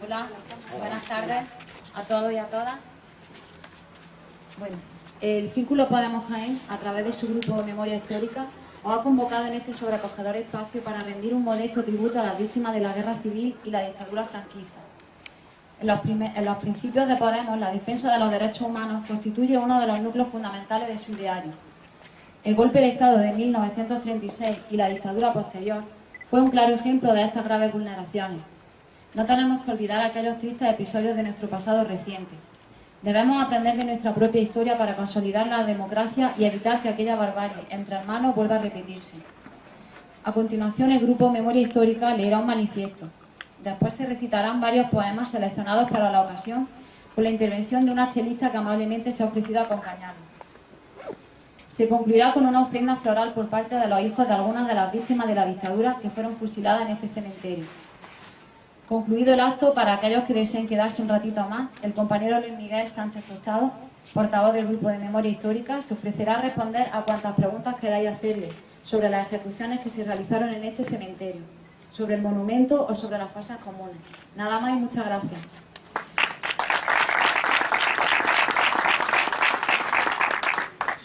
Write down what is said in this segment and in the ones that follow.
Hola, buenas tardes a todos y a todas. Bueno, el Círculo Podemos Jaén, a través de su grupo de Memoria Histórica, os ha convocado en este sobrecogedor espacio para rendir un modesto tributo a las víctimas de la Guerra Civil y la dictadura franquista. En los principios de Podemos, la defensa de los derechos humanos constituye uno de los núcleos fundamentales de su ideario. El golpe de Estado de 1936 y la dictadura posterior fue un claro ejemplo de estas graves vulneraciones. No tenemos que olvidar aquellos tristes episodios de nuestro pasado reciente. Debemos aprender de nuestra propia historia para consolidar la democracia y evitar que aquella barbarie entre hermanos vuelva a repetirse. A continuación, el grupo Memoria Histórica leerá un manifiesto. Después se recitarán varios poemas seleccionados para la ocasión, con la intervención de una chelista que amablemente se ha ofrecido a acompañarnos. Se concluirá con una ofrenda floral por parte de los hijos de algunas de las víctimas de la dictadura que fueron fusiladas en este cementerio. Concluido el acto, para aquellos que deseen quedarse un ratito más, el compañero Luis Miguel Sánchez Tostado, portavoz del Grupo de Memoria Histórica, se ofrecerá a responder a cuantas preguntas queráis hacerle sobre las ejecuciones que se realizaron en este cementerio, sobre el monumento o sobre las fosas comunes. Nada más y muchas gracias.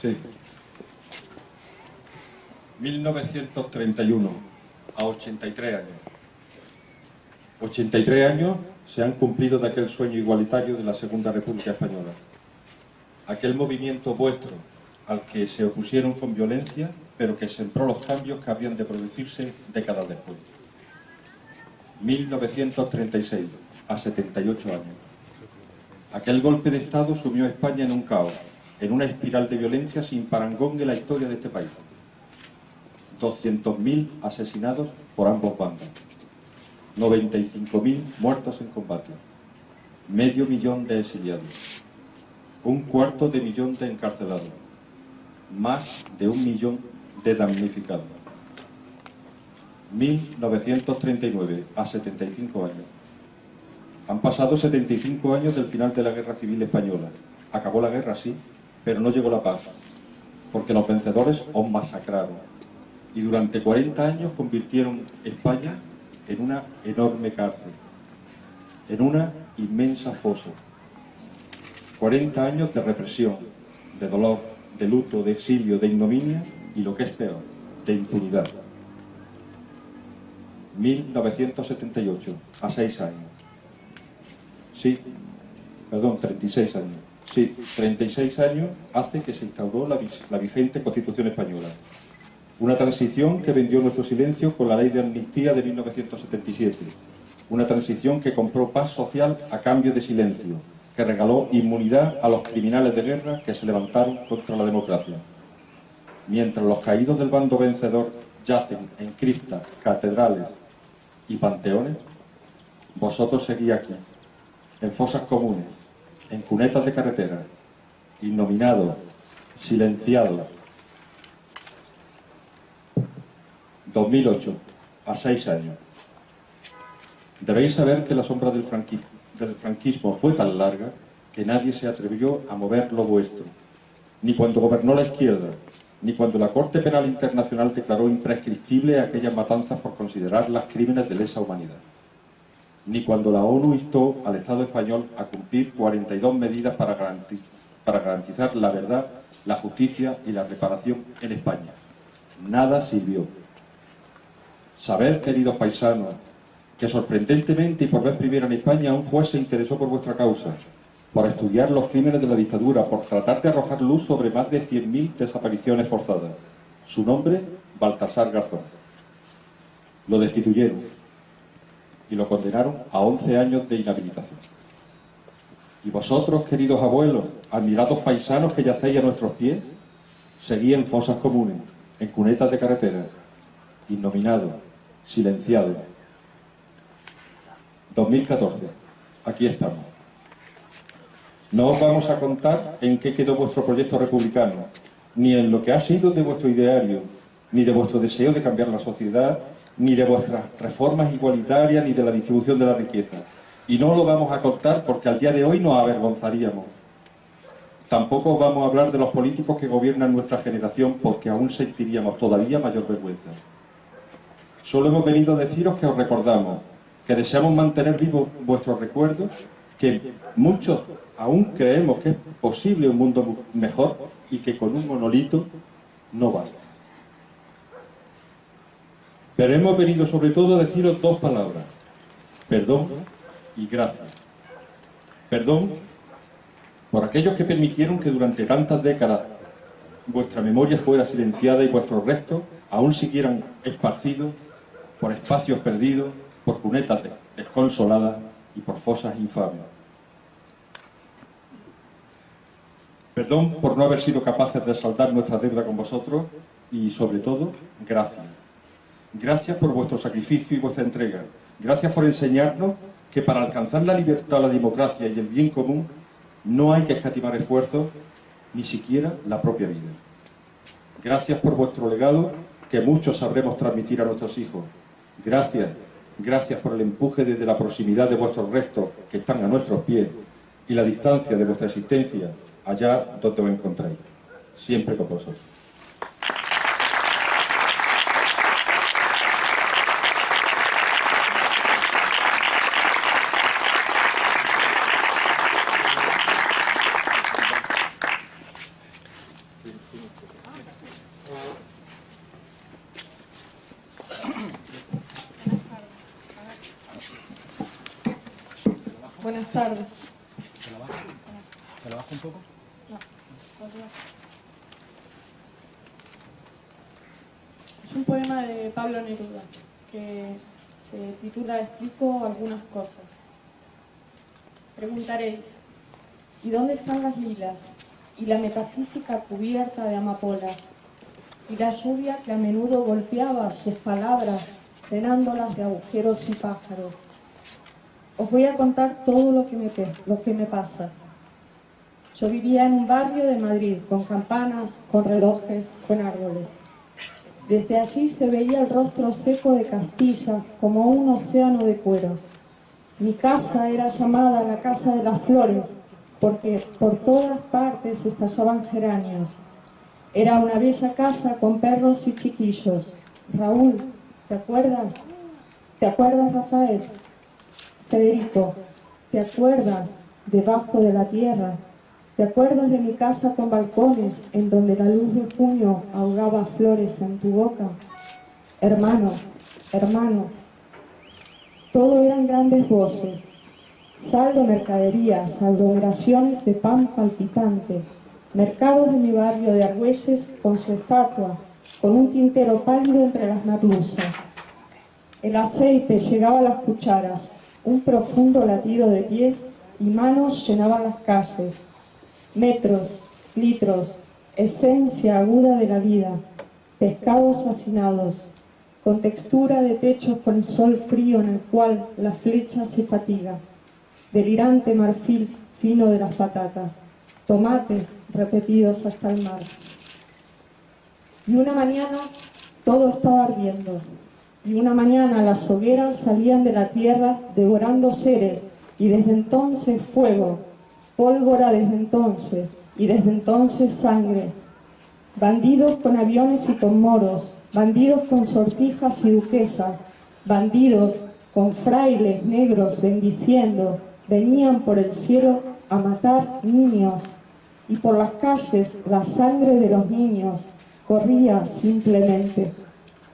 Sí. 1931, a 83 años. 83 años se han cumplido de aquel sueño igualitario de la Segunda República Española. Aquel movimiento vuestro al que se opusieron con violencia, pero que sembró los cambios que habían de producirse décadas después. 1936, a 78 años. Aquel golpe de Estado sumió a España en un caos, en una espiral de violencia sin parangón en la historia de este país. 200.000 asesinados por ambos bandos. 95.000 muertos en combate, 500.000 de exiliados, 250.000 de encarcelados, más de 1 millón de damnificados. 1939, a 75 años. Han pasado 75 años del final de la Guerra Civil Española. Acabó la guerra, sí, pero no llegó la paz, porque los vencedores os masacraron y durante 40 años convirtieron España en una enorme cárcel, en una inmensa fosa. 40 años de represión, de dolor, de luto, de exilio, de ignominia y, lo que es peor, de impunidad. 1978, a 6 años. Sí, perdón, 36 años. Sí, 36 años hace que se instauró la vigente Constitución Española. Una transición que vendió nuestro silencio con la Ley de Amnistía de 1977. Una transición que compró paz social a cambio de silencio, que regaló inmunidad a los criminales de guerra que se levantaron contra la democracia. Mientras los caídos del bando vencedor yacen en criptas, catedrales y panteones, vosotros seguís aquí, en fosas comunes, en cunetas de carretera, innominados, silenciados. 2008, a 6 años. Debéis saber que la sombra del franquismo fue tan larga que nadie se atrevió a mover lo vuestro, ni cuando gobernó la izquierda, ni cuando la Corte Penal Internacional declaró imprescriptible aquellas matanzas por considerarlas crímenes de lesa humanidad, ni cuando la ONU instó al Estado español a cumplir 42 medidas para garantizar la verdad, la justicia y la reparación en España. Nada sirvió. Sabed, queridos paisanos, que sorprendentemente y por vez primera en España un juez se interesó por vuestra causa, por estudiar los crímenes de la dictadura, por tratar de arrojar luz sobre más de 100.000 desapariciones forzadas. Su nombre, Baltasar Garzón. Lo destituyeron y lo condenaron a 11 años de inhabilitación. Y vosotros, queridos abuelos, admirados paisanos que yacéis a nuestros pies, seguís en fosas comunes, en cunetas de carretera, innominados, silenciados. 2014, aquí estamos. No os vamos a contar en qué quedó vuestro proyecto republicano, ni en lo que ha sido de vuestro ideario, ni de vuestro deseo de cambiar la sociedad, ni de vuestras reformas igualitarias, ni de la distribución de la riqueza. Y no lo vamos a contar porque al día de hoy nos avergonzaríamos. Tampoco os vamos a hablar de los políticos que gobiernan nuestra generación porque aún sentiríamos todavía mayor vergüenza. Solo hemos venido a deciros que os recordamos, que deseamos mantener vivos vuestros recuerdos, que muchos aún creemos que es posible un mundo mejor y que con un monolito no basta. Pero hemos venido sobre todo a deciros dos palabras: perdón y gracias. Perdón por aquellos que permitieron que durante tantas décadas vuestra memoria fuera silenciada y vuestros restos aún siguieran esparcidos por espacios perdidos, por cunetas desconsoladas y por fosas infames. Perdón por no haber sido capaces de saldar nuestra deuda con vosotros y, sobre todo, gracias. Gracias por vuestro sacrificio y vuestra entrega. Gracias por enseñarnos que para alcanzar la libertad, la democracia y el bien común no hay que escatimar esfuerzos, ni siquiera la propia vida. Gracias por vuestro legado que muchos sabremos transmitir a nuestros hijos. Gracias, gracias por el empuje desde la proximidad de vuestros restos que están a nuestros pies y la distancia de vuestra existencia allá donde os encontráis. Siempre con vosotros. Buenas tardes. ¿Te lo bajo un poco? No, es un poema de Pablo Neruda que se titula Explico algunas cosas. Preguntaréis, ¿y dónde están las lilas? Y la metafísica cubierta de amapolas, y la lluvia que a menudo golpeaba sus palabras, llenándolas de agujeros y pájaros. Os voy a contar todo lo que me pasa. Yo vivía en un barrio de Madrid, con campanas, con relojes, con árboles. Desde allí se veía el rostro seco de Castilla, como un océano de cuero. Mi casa era llamada la Casa de las Flores, porque por todas partes estallaban geranios. Era una bella casa con perros y chiquillos. Raúl, ¿te acuerdas? ¿Te acuerdas, Rafael? Federico, ¿te acuerdas? Debajo de la tierra. ¿Te acuerdas de mi casa con balcones en donde la luz de junio ahogaba flores en tu boca? Hermano, hermano. Todo eran grandes voces. Sal de mercaderías, aglomeraciones de pan palpitante. Mercados de mi barrio de Argüelles con su estatua, con un tintero pálido entre las merluzas. El aceite llegaba a las cucharas. Un profundo latido de pies y manos llenaban las calles. Metros, litros, esencia aguda de la vida, pescados hacinados, con textura de techos con el sol frío en el cual la flecha se fatiga, delirante marfil fino de las patatas, tomates repetidos hasta el mar. Y una mañana todo estaba ardiendo. Y una mañana las hogueras salían de la tierra devorando seres, y desde entonces fuego, pólvora desde entonces, y desde entonces sangre. Bandidos con aviones y con moros, bandidos con sortijas y duquesas, bandidos con frailes negros bendiciendo, venían por el cielo a matar niños, y por las calles la sangre de los niños corría simplemente,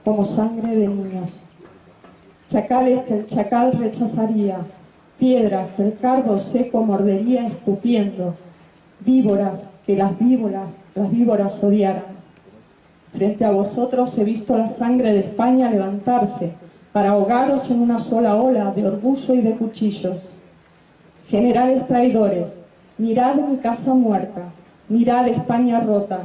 como sangre de niños. Chacales que el chacal rechazaría, piedras que el cardo seco mordería escupiendo, víboras que las víboras odiaran. Frente a vosotros he visto la sangre de España levantarse para ahogaros en una sola ola de orgullo y de cuchillos. Generales traidores, mirad mi casa muerta, mirad España rota,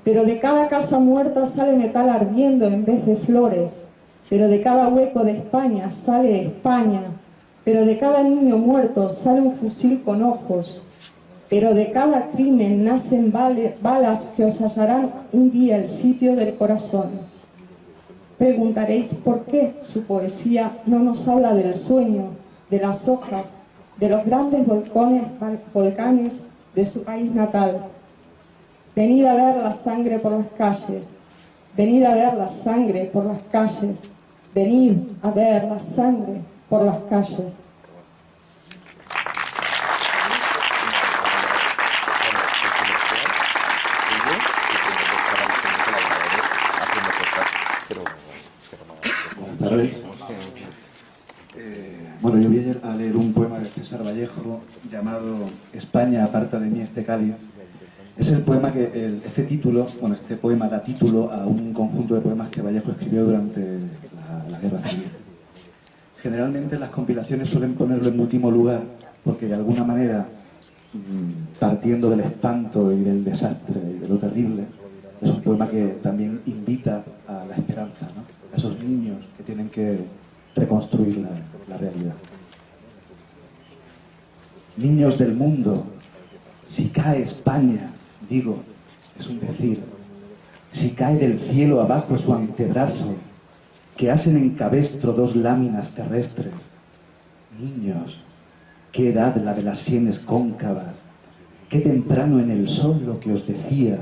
pero de cada casa muerta sale metal ardiendo en vez de flores, pero de cada hueco de España sale España, pero de cada niño muerto sale un fusil con ojos, pero de cada crimen nacen balas que os hallarán un día el sitio del corazón. Preguntaréis por qué su poesía no nos habla del sueño, de las hojas, de los grandes volcanes de su país natal. Venid a ver la sangre por las calles, venid a ver la sangre por las calles, Venid a ver la sangre por las calles. Buenas tardes. Bueno, yo voy a leer un poema de César Vallejo llamado España, aparta de mí este cáliz. Es el poema que, este poema da título a un conjunto de poemas que Vallejo escribió durante la Guerra Civil. Generalmente las compilaciones suelen ponerlo en último lugar porque de alguna manera, partiendo del espanto y del desastre y de lo terrible, es un poema que también invita a la esperanza, ¿no? A esos niños que tienen que reconstruir la realidad. Niños del mundo, si cae España, digo, es un decir, si cae del cielo abajo su antebrazo, que hacen en cabestro dos láminas terrestres, niños, qué edad la de las sienes cóncavas, qué temprano en el sol lo que os decía,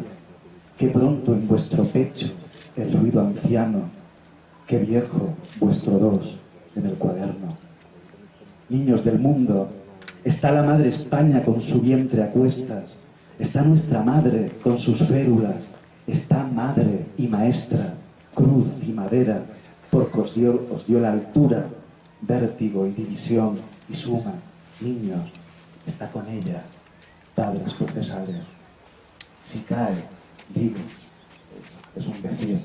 qué pronto en vuestro pecho el ruido anciano, qué viejo vuestro dos en el cuaderno. Niños del mundo, está la madre España con su vientre a cuestas, está nuestra madre con sus férulas, está madre y maestra, cruz y madera, porque os dio la altura, vértigo y división y suma. Niños, está con ella, padres procesales. Si cae, digo, es un decir,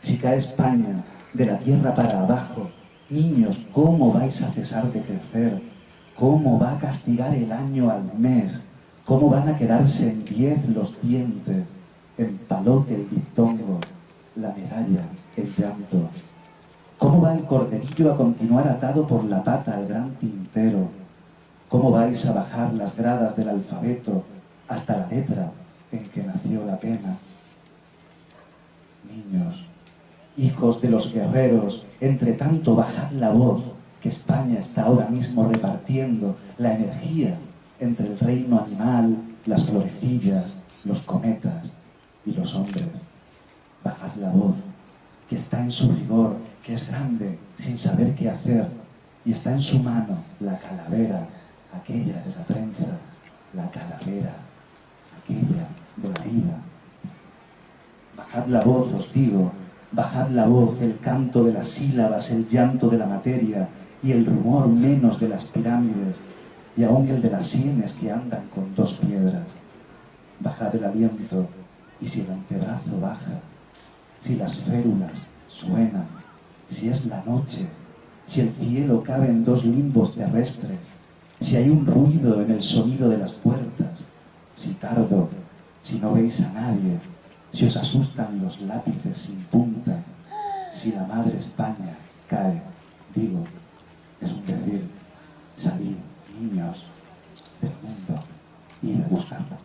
si cae España de la tierra para abajo, niños, ¿cómo vais a cesar de crecer? ¿Cómo va a castigar el año al mes? ¿Cómo van a quedarse en 10 los dientes, en palote el diptongo, la medalla, el llanto? ¿Cómo va el corderillo a continuar atado por la pata al gran tintero? ¿Cómo vais a bajar las gradas del alfabeto hasta la letra en que nació la pena? Niños, hijos de los guerreros, entre tanto bajad la voz, que España está ahora mismo repartiendo la energía entre el reino animal, las florecillas, los cometas y los hombres. Bajad la voz, que está en su rigor, que es grande, sin saber qué hacer, y está en su mano la calavera, aquella de la trenza, la calavera, aquella de la vida. Bajad la voz, os digo, bajad la voz, el canto de las sílabas, el llanto de la materia y el rumor menos de las pirámides y aún el de las sienes que andan con 2 piedras. Bajad el aliento y si el antebrazo baja, si las férulas suenan, si es la noche, si el cielo cabe en 2 limbos terrestres, si hay un ruido en el sonido de las puertas, si tardo, si no veis a nadie, si os asustan los lápices sin punta, si la madre España cae, digo, es un decir, salid, niños del mundo, ir a buscarlo.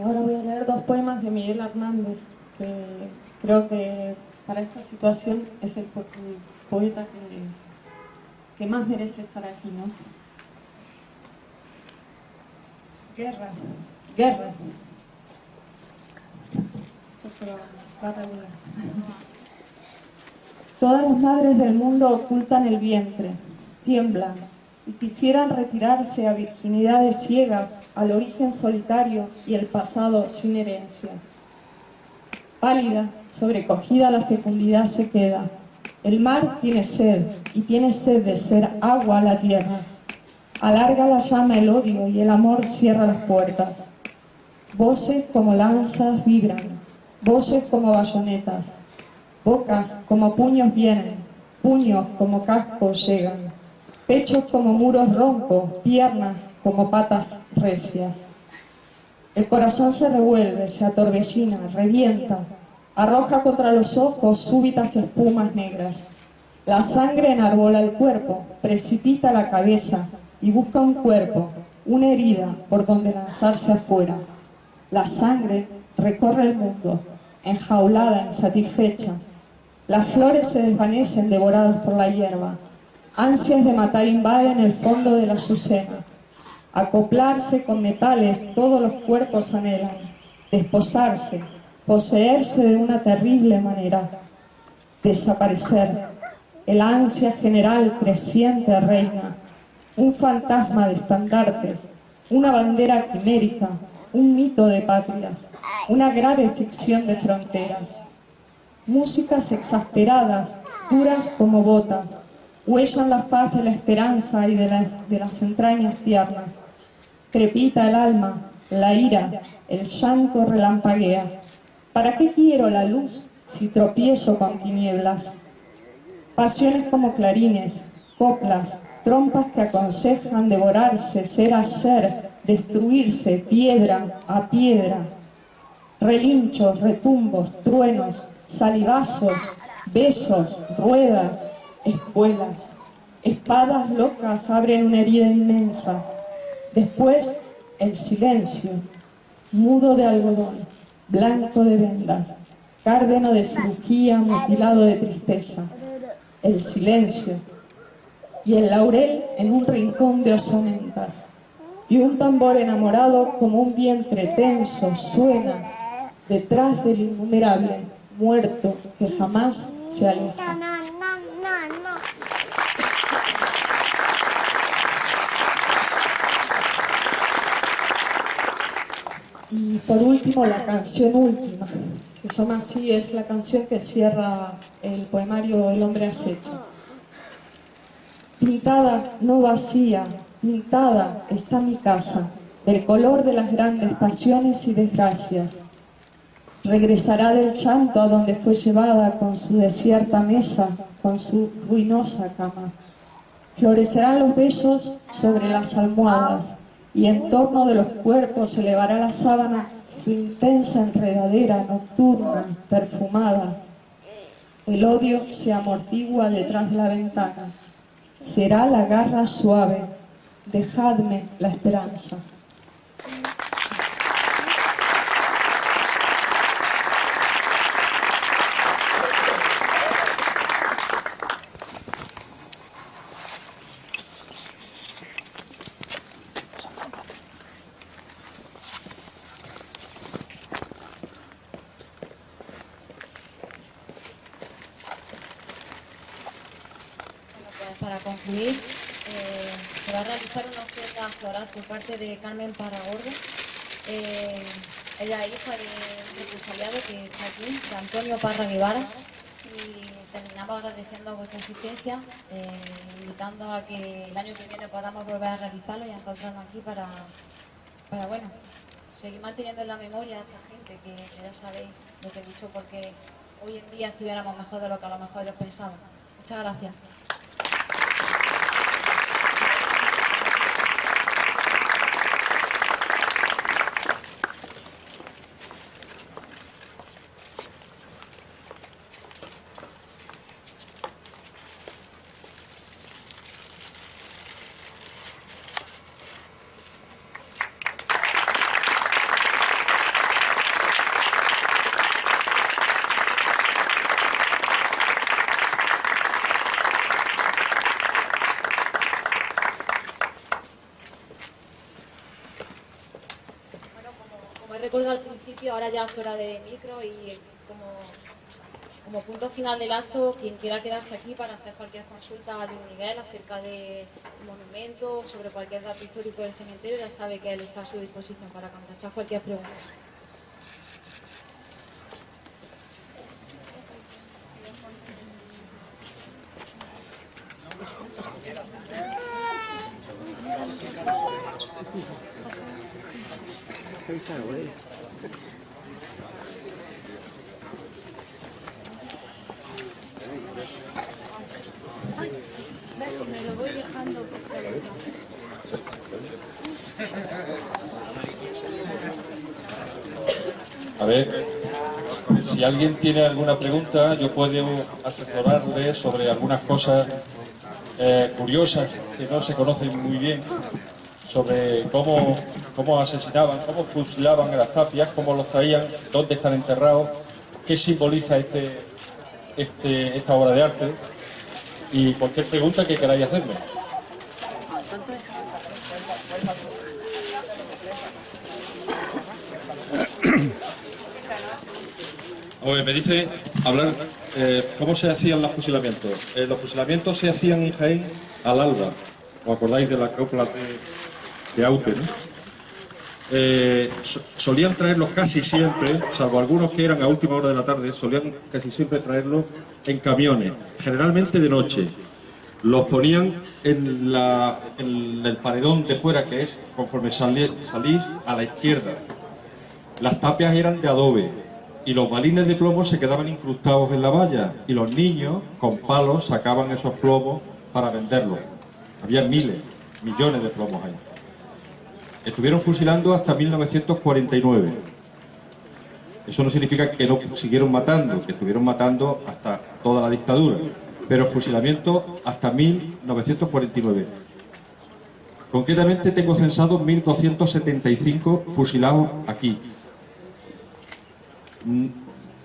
Ahora voy a leer dos poemas de Miguel Hernández, que creo que para esta situación es el poeta que más merece estar aquí, ¿no? Guerra, guerra. Esto va a regular. Todas las madres del mundo ocultan el vientre, tiemblan y quisieran retirarse a virginidades ciegas, al origen solitario y el pasado sin herencia. Pálida, sobrecogida la fecundidad se queda. El mar tiene sed, y tiene sed de ser agua a la tierra. Alarga la llama el odio y el amor cierra las puertas. Voces como lanzas vibran, voces como bayonetas. Bocas como puños vienen, puños como cascos llegan. Pechos como muros roncos, piernas como patas recias. El corazón se revuelve, se atorbellina, revienta, arroja contra los ojos súbitas espumas negras. La sangre enarbola el cuerpo, precipita la cabeza y busca un cuerpo, una herida por donde lanzarse afuera. La sangre recorre el mundo, enjaulada, insatisfecha. Las flores se desvanecen devoradas por la hierba. Ansias de matar invaden el fondo de la azucena. Acoplarse con metales todos los cuerpos anhelan. Desposarse, poseerse de una terrible manera. Desaparecer. El ansia general creciente reina. Un fantasma de estandartes, una bandera quimérica, un mito de patrias, una grave ficción de fronteras. Músicas exasperadas, duras como botas, huellan la faz de la esperanza y de las entrañas tiernas. Crepita el alma, la ira, el llanto relampaguea. ¿Para qué quiero la luz si tropiezo con tinieblas? Pasiones como clarines, coplas, trompas que aconsejan devorarse, ser a ser, destruirse, piedra a piedra. Relinchos, retumbos, truenos, salivazos, besos, ruedas, espuelas. Espadas locas abren una herida inmensa. Después, el silencio, mudo de algodón, blanco de vendas, cárdeno de cirugía, mutilado de tristeza. El silencio, y el laurel en un rincón de osamentas. Y un tambor enamorado como un vientre tenso suena detrás del innumerable muerto que jamás se aleja. Y por último, la canción última, que se llama así, es la canción que cierra el poemario El hombre acecha. Pintada, no vacía, pintada está mi casa, del color de las grandes pasiones y desgracias. Regresará del llanto a donde fue llevada con su desierta mesa, con su ruinosa cama. Florecerán los besos sobre las almohadas y en torno de los cuerpos se elevará la sábana su intensa enredadera nocturna, perfumada. El odio se amortigua detrás de la ventana. Será la garra suave, dejadme la esperanza. Para concluir, se va a realizar una ofrenda floral por parte de Carmen Parragordo. Ella es hija de un represaliado que está aquí, de Antonio Parra Guevara. Y terminamos agradeciendo vuestra asistencia, invitando a que el año que viene podamos volver a realizarlo y a encontrarnos aquí para bueno, seguir manteniendo en la memoria a esta gente que ya sabéis lo que he dicho, porque hoy en día estuviéramos mejor de lo que a lo mejor ellos pensaban. Muchas gracias. recuerdo al principio, ahora ya fuera de micro y como punto final del acto, quien quiera quedarse aquí para hacer cualquier consulta a Luis Miguel acerca del monumento, sobre cualquier dato histórico del cementerio, ya sabe que él está a su disposición para contestar cualquier pregunta. Me lo voy dejando. A ver, si alguien tiene alguna pregunta, yo puedo asesorarle sobre algunas cosas curiosas que no se conocen muy bien, sobre cómo asesinaban, cómo fusilaban a las tapias, cómo los traían, dónde están enterrados, qué simboliza esta obra de arte, y cualquier pregunta que queráis hacerme. Oye, me dice hablar cómo se hacían los fusilamientos. Los fusilamientos se hacían en Jaén al alba. ¿Os acordáis de la copla de Aute, ¿no? Solían traerlos casi siempre, salvo algunos que eran a última hora de la tarde, solían casi siempre traerlos en camiones, generalmente de noche. Los ponían en el paredón de fuera, que es conforme salís a la izquierda. Las tapias eran de adobe y los balines de plomo se quedaban incrustados en la valla, y los niños con palos sacaban esos plomos para venderlos. Había millones de plomos ahí. Estuvieron fusilando hasta 1949. Eso no significa que no siguieron matando, que estuvieron matando hasta toda la dictadura, pero fusilamiento hasta 1949. Concretamente tengo censados 1.275 fusilados aquí.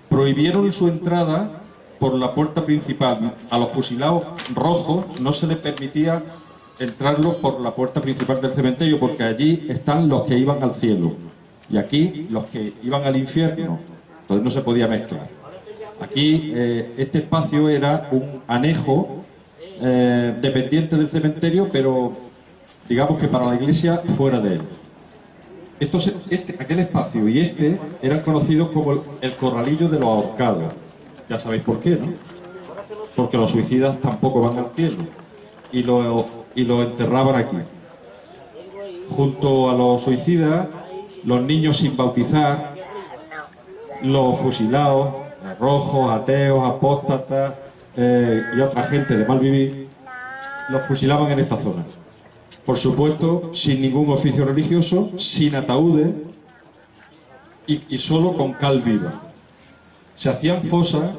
Prohibieron su entrada por la puerta principal. A los fusilados rojos no se les permitía entrarlos por la puerta principal del cementerio, porque allí están los que iban al cielo y aquí los que iban al infierno, entonces no se podía mezclar. Aquí este espacio era un anejo dependiente del cementerio, pero digamos que para la iglesia fuera de él. Aquel espacio y eran conocidos como el corralillo de los ahorcados. Ya sabéis por qué, ¿no? Porque los suicidas tampoco van al cielo y lo enterraban aquí. Junto a los suicidas, los niños sin bautizar, los fusilados, rojos, ateos, apóstatas y otra gente de mal vivir, los fusilaban en esta zona. Por supuesto, sin ningún oficio religioso, sin ataúdes y solo con cal viva. Se hacían fosas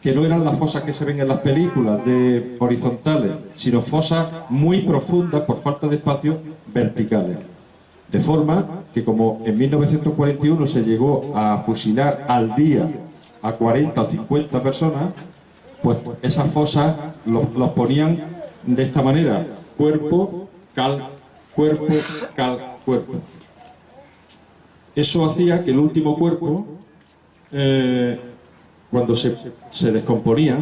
que no eran las fosas que se ven en las películas de horizontales, sino fosas muy profundas por falta de espacio, verticales. De forma que, como en 1941 se llegó a fusilar al día a 40 o 50 personas, pues esas fosas los ponían de esta manera: cuerpo, cal, cuerpo, cal, cuerpo. Eso hacía que el último cuerpo, cuando se descomponía,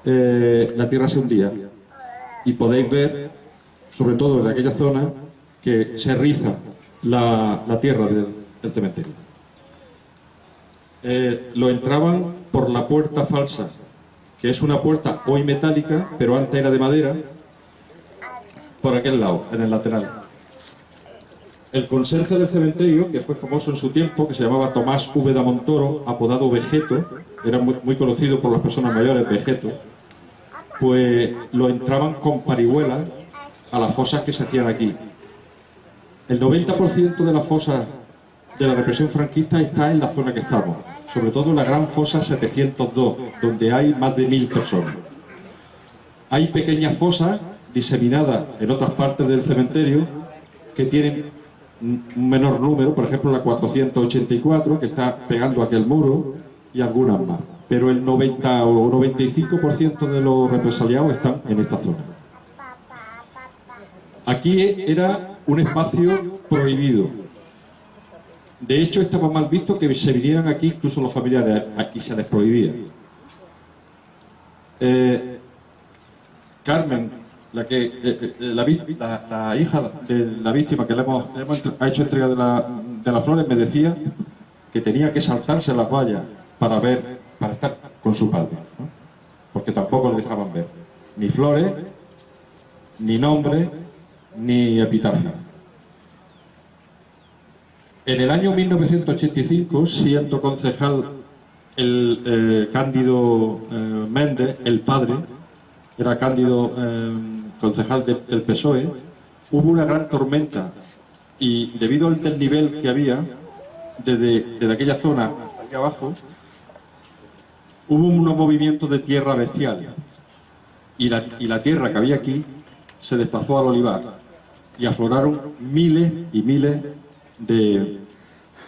la tierra se hundía. Y podéis ver, sobre todo en aquella zona, que se riza la tierra del cementerio. Lo entraban por la puerta falsa, que es una puerta hoy metálica, pero antes era de madera, por aquel lado, en el lateral. El conserje del cementerio, que fue famoso en su tiempo, que se llamaba Tomás Úbeda Montoro, apodado Vegeto, era muy conocido por las personas mayores, Vegeto, pues lo entraban con parihuelas a las fosas que se hacían aquí. El 90% de las fosas de la represión franquista está en la zona que estamos, sobre todo en la gran fosa 702, donde hay más de 1000 personas. Hay pequeñas fosas diseminadas en otras partes del cementerio que tienen un menor número, por ejemplo la 484, que está pegando aquel muro, y algunas más. Pero el 90 o 95% de los represaliados están en esta zona. Aquí era un espacio prohibido. De hecho, estaba mal visto que se vinieran aquí incluso los familiares y se les prohibía. Carmen, la hija de la víctima que ha hecho entrega de las flores, me decía que tenía que saltarse las vallas para estar con su padre, ¿no? Porque tampoco le dejaban ver ni flores, ni nombre, ni epitafio. En el año 1985, siendo concejal Cándido Méndez, el padre, era Cándido concejal del PSOE, hubo una gran tormenta y debido al desnivel que había desde aquella zona hasta aquí abajo, hubo unos movimientos de tierra bestiales y la tierra que había aquí se desplazó al olivar y afloraron miles y miles de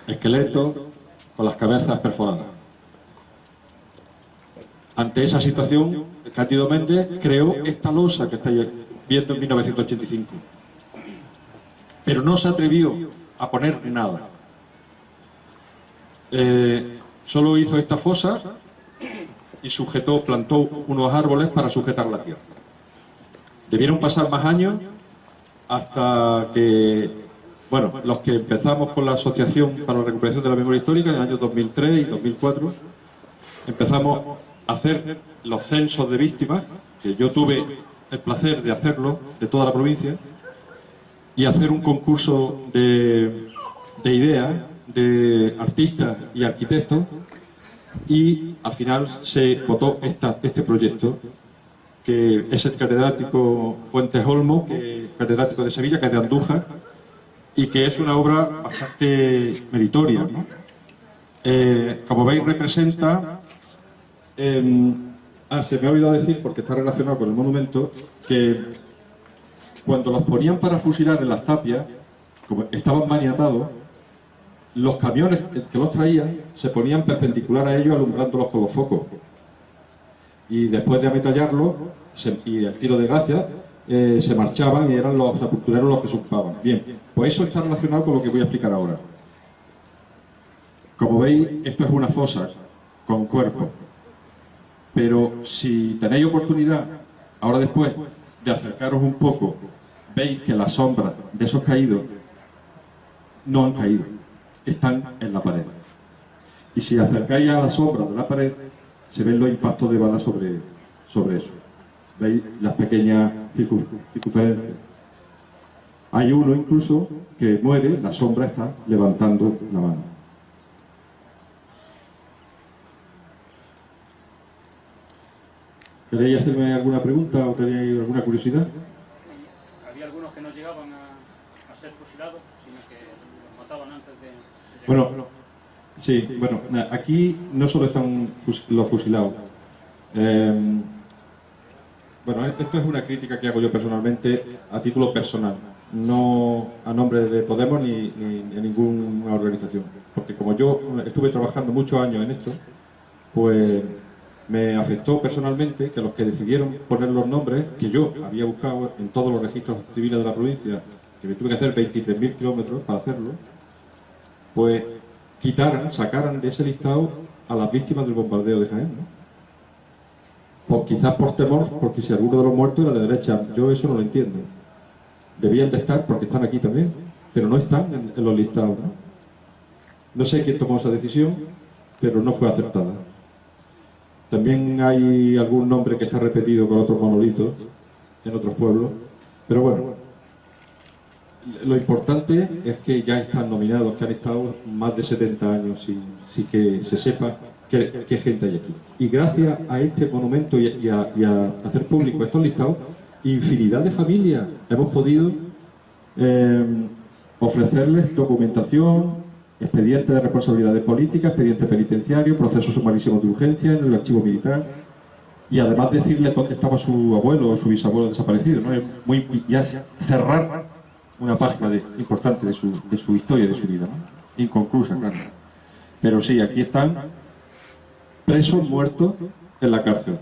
esqueletos con las cabezas perforadas. Ante esa situación, Cándido Méndez creó esta losa que estáis viendo en 1985, pero no se atrevió a poner nada. Solo hizo esta fosa y plantó unos árboles para sujetar la tierra. Debieron pasar más años hasta que, bueno, los que empezamos con la Asociación para la Recuperación de la Memoria Histórica en el año 2003 y 2004, empezamos a hacer los censos de víctimas, que yo tuve el placer de hacerlo, de toda la provincia, y hacer un concurso de ideas de artistas y arquitectos, y al final se votó este proyecto, que es el catedrático Fuentes Olmo, catedrático de Sevilla, que es de Andújar, y que es una obra bastante meritoria, ¿no? Como veis, representa... se me ha olvidado decir, porque está relacionado con el monumento, que cuando los ponían para fusilar en las tapias, como estaban maniatados, los camiones que los traían se ponían perpendicular a ellos, alumbrándolos con los focos. Y después de ametrallarlos, y el tiro de gracia, se marchaban y eran los sepultureros los que se ocupaban. Bien, pues eso está relacionado con lo que voy a explicar ahora. Como veis, esto es una fosa con cuerpo. Pero si tenéis oportunidad, ahora después de acercaros un poco, veis que las sombras de esos caídos no han caído, están en la pared. Y si acercáis a las sombras de la pared, se ven los impactos de balas sobre eso. ¿Veis las pequeñas circunferencias? Hay uno incluso que muere, la sombra está levantando la mano. ¿Queréis hacerme alguna pregunta o tenéis alguna curiosidad? Había algunos que no llegaban a ser fusilados, sino que los mataban antes de llegar. Bueno, sí, bueno, aquí no solo están los fusilados. Bueno, esto es una crítica que hago yo personalmente a título personal, no a nombre de Podemos ni de ninguna organización. Porque como yo estuve trabajando muchos años en esto, pues me afectó personalmente que los que decidieron poner los nombres, que yo había buscado en todos los registros civiles de la provincia, que me tuve que hacer 23.000 kilómetros para hacerlo, pues sacaran de ese listado a las víctimas del bombardeo de Jaén, ¿no? Quizás por temor, porque si alguno de los muertos era de derecha, yo eso no lo entiendo. Debían de estar, porque están aquí también, pero no están en los listados, ¿no? No sé quién tomó esa decisión, pero no fue acertada. También hay algún nombre que está repetido con otros monolitos en otros pueblos, pero bueno, lo importante es que ya están nominados, que han estado más de 70 años sin que se sepa qué gente hay aquí. Y gracias a este monumento y a hacer público estos listados, infinidad de familias hemos podido ofrecerles documentación, expediente de responsabilidades políticas, expediente penitenciario, procesos sumarísimos de urgencia en el archivo militar, y además decirles dónde estaba su abuelo o su bisabuelo desaparecido, ¿no? Es ya cerrar una página importante de su historia y de su vida, ¿no? Inconclusa, claro. Pero sí, aquí están presos muertos en la cárcel,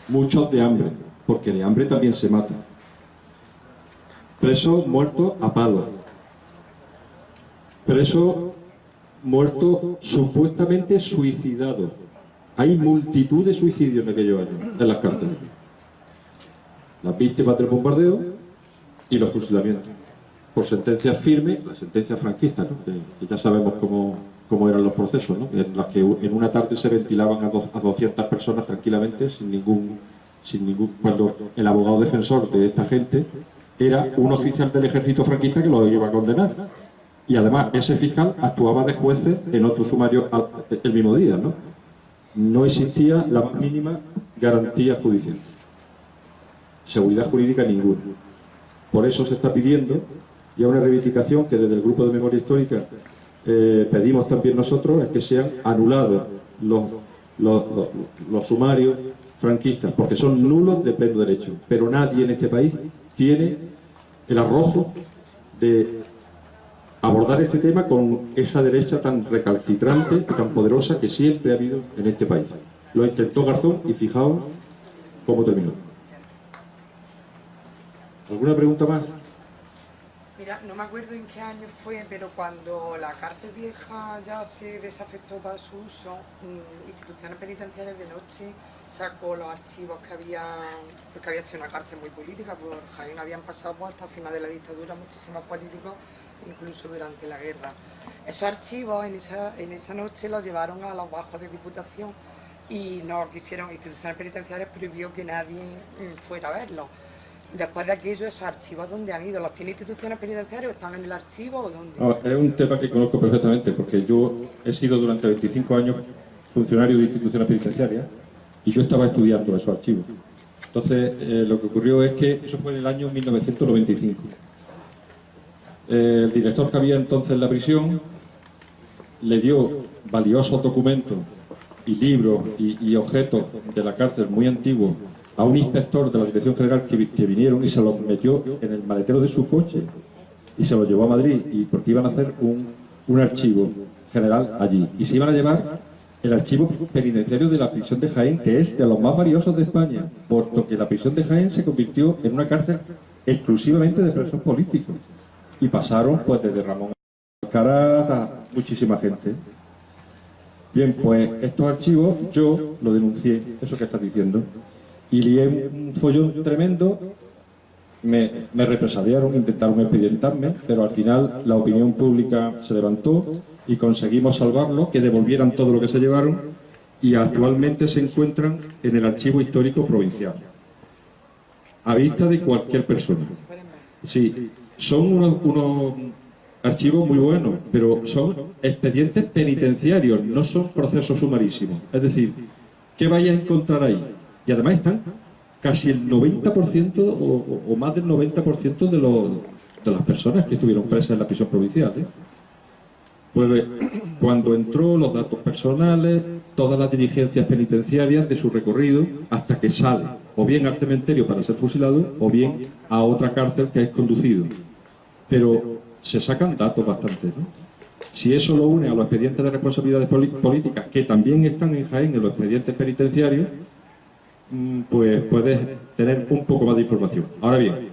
muchos de hambre, porque de hambre también se matan. Presos muertos a palos, presos muertos supuestamente suicidados. Hay multitud de suicidios en aquellos años en las cárceles. Las víctimas del bombardeo y los fusilamientos. Por sentencias firmes, la sentencia franquista, ¿no? que ya sabemos cómo eran los procesos, ¿no? En las que en una tarde se ventilaban a 200 personas tranquilamente, sin ningún... Cuando el abogado defensor de esta gente era un oficial del ejército franquista que lo iba a condenar. Y además ese fiscal actuaba de jueces en otro sumario el mismo día, ¿no? No existía la mínima garantía judicial. Seguridad jurídica ninguna. Por eso se está pidiendo, y es una reivindicación que desde el Grupo de Memoria Histórica pedimos también nosotros, es que sean anulados los sumarios franquistas, porque son nulos de pleno derecho. Pero nadie en este país tiene el arrojo de abordar este tema con esa derecha tan recalcitrante y tan poderosa que siempre ha habido en este país. Lo intentó Garzón y fijaos cómo terminó. ¿Alguna pregunta más? Mira, no me acuerdo en qué año fue, pero cuando la cárcel vieja ya se desafectó para su uso, instituciones penitenciarias de noche sacó los archivos que habían, porque había sido una cárcel muy política, por Jaén habían pasado hasta el final de la dictadura muchísimos políticos, incluso durante la guerra. Esos archivos en esa noche los llevaron a los bajos de Diputación y no quisieron, instituciones penitenciarias prohibió que nadie fuera a verlos. Después de aquello, esos archivos, ¿dónde han ido? ¿Los tiene instituciones penitenciarias o están en el archivo o dónde? No, es un tema que conozco perfectamente, porque yo he sido durante 25 años funcionario de instituciones penitenciarias y yo estaba estudiando esos archivos. Entonces, lo que ocurrió es que eso fue en el año 1995. El director que había entonces en la prisión le dio valiosos documentos y libros y objetos de la cárcel muy antiguos a un inspector de la Dirección General que vinieron y se los metió en el maletero de su coche y se los llevó a Madrid, y porque iban a hacer un archivo general allí y se iban a llevar el archivo penitenciario de la prisión de Jaén, que es de los más valiosos de España, porque la prisión de Jaén se convirtió en una cárcel exclusivamente de presos políticos y pasaron pues desde Ramón Alcaraz a muchísima gente. Bien, pues estos archivos yo lo denuncié, eso que estás diciendo, y lié un follón tremendo. Me represaliaron, intentaron expedientarme, pero al final la opinión pública se levantó y conseguimos salvarlo, que devolvieran todo lo que se llevaron, y actualmente se encuentran en el Archivo Histórico Provincial, a vista de cualquier persona. Sí, son unos archivos muy buenos, pero son expedientes penitenciarios, no son procesos sumarísimos. Es decir, ¿qué vais a encontrar ahí? Y además están casi el 90% o más del 90% de las personas que estuvieron presas en la prisión provincial. Pues cuando entró, los datos personales, todas las diligencias penitenciarias de su recorrido, hasta que sale, o bien al cementerio para ser fusilado, o bien a otra cárcel que es conducido. Pero se sacan datos bastante, ¿no? Si eso lo une a los expedientes de responsabilidades políticas, que también están en Jaén en los expedientes penitenciarios, pues puedes tener un poco más de información. Ahora bien,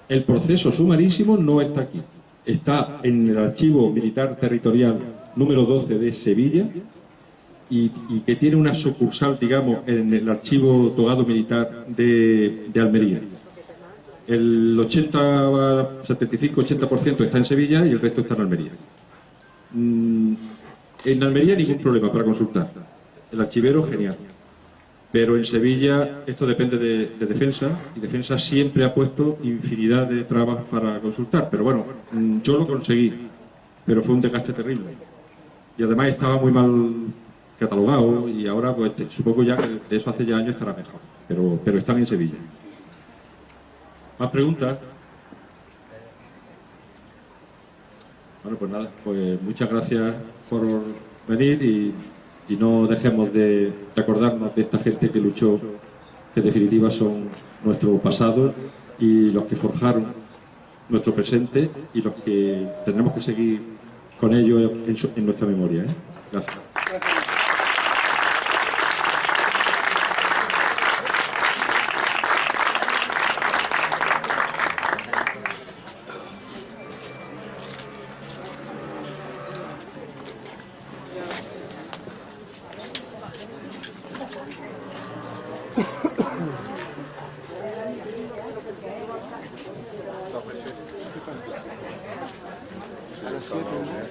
el proceso sumarísimo no está aquí. Está en el Archivo Militar Territorial número 12 de Sevilla y que tiene una sucursal, digamos, en el Archivo Togado Militar de Almería. El 75-80% está en Sevilla y el resto está en Almería. En Almería ningún problema para consultar. El archivero, genial. Pero en Sevilla esto depende de Defensa, y Defensa siempre ha puesto infinidad de trabas para consultar. Pero bueno, yo lo conseguí, pero fue un desgaste terrible. Y además estaba muy mal catalogado, y ahora pues supongo ya que de eso hace ya años estará mejor. Pero están en Sevilla. ¿Más preguntas? Bueno, pues nada, pues muchas gracias por venir y no dejemos de acordarnos de esta gente que luchó, que en definitiva son nuestro pasado y los que forjaron nuestro presente y los que tendremos que seguir con ellos en nuestra memoria, ¿eh? Gracias. 7, ¿no?